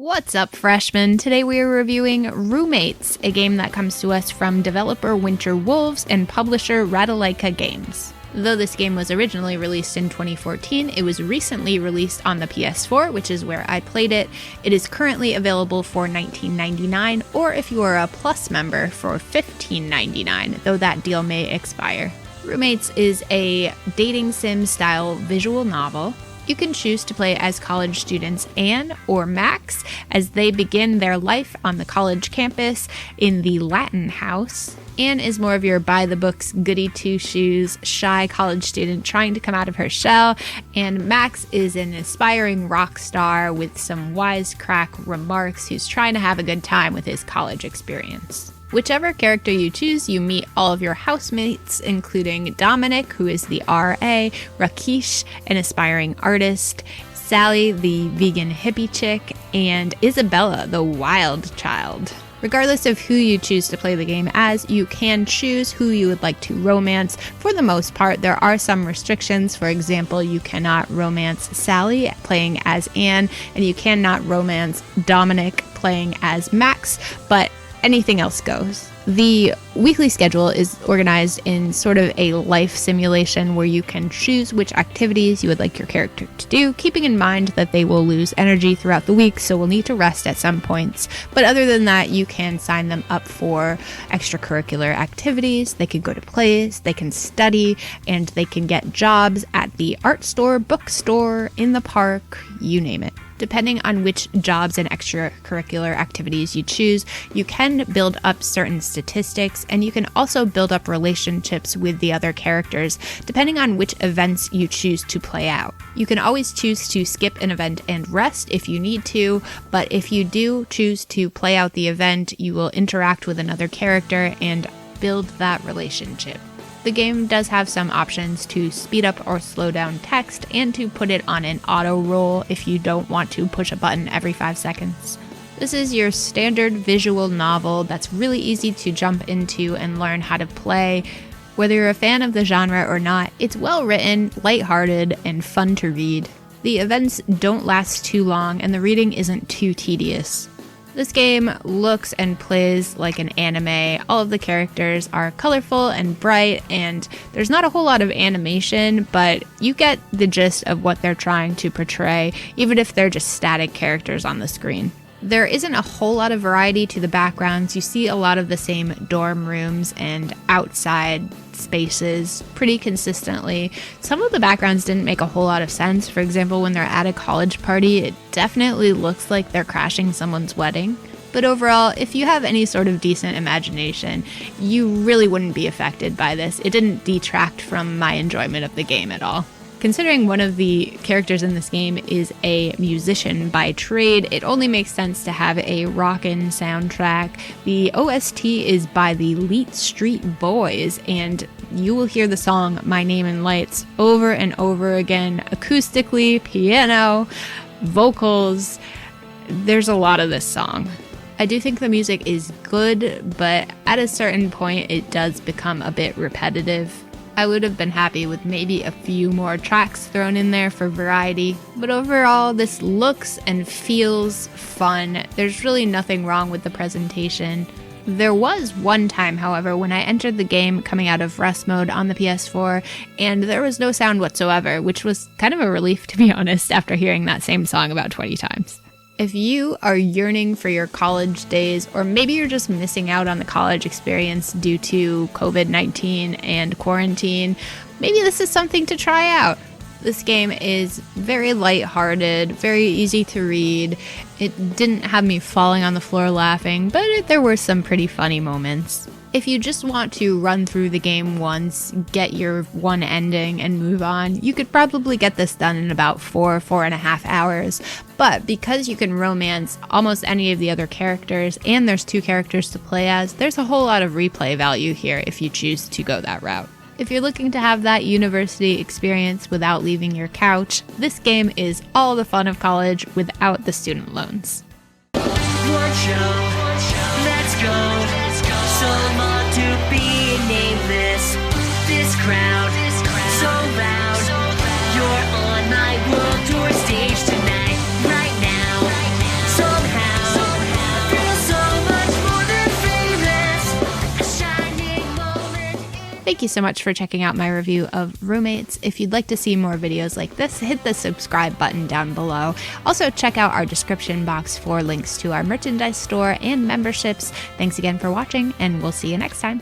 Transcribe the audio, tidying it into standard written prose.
What's up, freshmen? Today we are reviewing Roommates, a game that comes to us from developer Winter Wolves and publisher Ratalaika Games. Though this game was originally released in 2014, it was recently released on the PS4, which is where I played it. It is currently available for $19.99, or if you are a Plus member, for $15.99, though that deal may expire. Roommates is a dating sim style visual novel. You can choose to play as college students Anne or Max as they begin their life on the college campus in the Latin house. Anne is more of your by-the-books, goody-two-shoes, shy college student trying to come out of her shell, and Max is an aspiring rock star with some wisecrack remarks who's trying to have a good time with his college experience. Whichever character you choose, you meet all of your housemates, including Dominic, who is the RA, Rakesh, an aspiring artist, Sally, the vegan hippie chick, and Isabella, the wild child. Regardless of who you choose to play the game as, you can choose who you would like to romance. For the most part, there are some restrictions. For example, you cannot romance Sally playing as Anne, and you cannot romance Dominic playing as Max, but anything else goes. The weekly schedule is organized in sort of a life simulation where you can choose which activities you would like your character to do, keeping in mind that they will lose energy throughout the week, so will need to rest at some points. But other than that, you can sign them up for extracurricular activities. They can go to plays, they can study, and they can get jobs at the art store, bookstore, in the park, you name it. Depending on which jobs and extracurricular activities you choose, you can build up certain statistics, and you can also build up relationships with the other characters, depending on which events you choose to play out. You can always choose to skip an event and rest if you need to, but if you do choose to play out the event, you will interact with another character and build that relationship. The game does have some options to speed up or slow down text and to put it on an auto roll if you don't want to push a button every 5 seconds. This is your standard visual novel that's really easy to jump into and learn how to play. Whether you're a fan of the genre or not, it's well written, lighthearted, and fun to read. The events don't last too long and the reading isn't too tedious. This game looks and plays like an anime. All of the characters are colorful and bright, and there's not a whole lot of animation, but you get the gist of what they're trying to portray, even if they're just static characters on the screen. There isn't a whole lot of variety to the backgrounds. You see a lot of the same dorm rooms and outside spaces pretty consistently. Some of the backgrounds didn't make a whole lot of sense. For example, when they're at a college party, it definitely looks like they're crashing someone's wedding. But overall, if you have any sort of decent imagination, you really wouldn't be affected by this. It didn't detract from my enjoyment of the game at all. Considering one of the characters in this game is a musician by trade, it only makes sense to have a rockin' soundtrack. The OST is by the Leet Street Boys, and you will hear the song My Name in Lights over and over again, acoustically, piano, vocals. There's a lot of this song. I do think the music is good, but at a certain point it does become a bit repetitive. I would have been happy with maybe a few more tracks thrown in there for variety, but overall this looks and feels fun. There's really nothing wrong with the presentation. There was one time, however, when I entered the game coming out of rest mode on the PS4, and there was no sound whatsoever, which was kind of a relief, to be honest, after hearing that same song about 20 times. If you are yearning for your college days, or maybe you're just missing out on the college experience due to COVID-19 and quarantine, maybe this is something to try out. This game is very lighthearted, very easy to read. It didn't have me falling on the floor laughing, but there were some pretty funny moments. If you just want to run through the game once, get your one ending, and move on, you could probably get this done in about 4.5 hours. But because you can romance almost any of the other characters, and there's 2 characters to play as, there's a whole lot of replay value here if you choose to go that route. If you're looking to have that university experience without leaving your couch, this game is all the fun of college without the student loans. One show, let's go. Some ought to be nameless. This crowd, so loud. You're on my world tour stage tonight, right now. Somehow. Thank you so much for checking out my review of Roommates. If you'd like to see more videos like this, hit the subscribe button down below. Also, check out our description box for links to our merchandise store and memberships. Thanks again for watching, and we'll see you next time.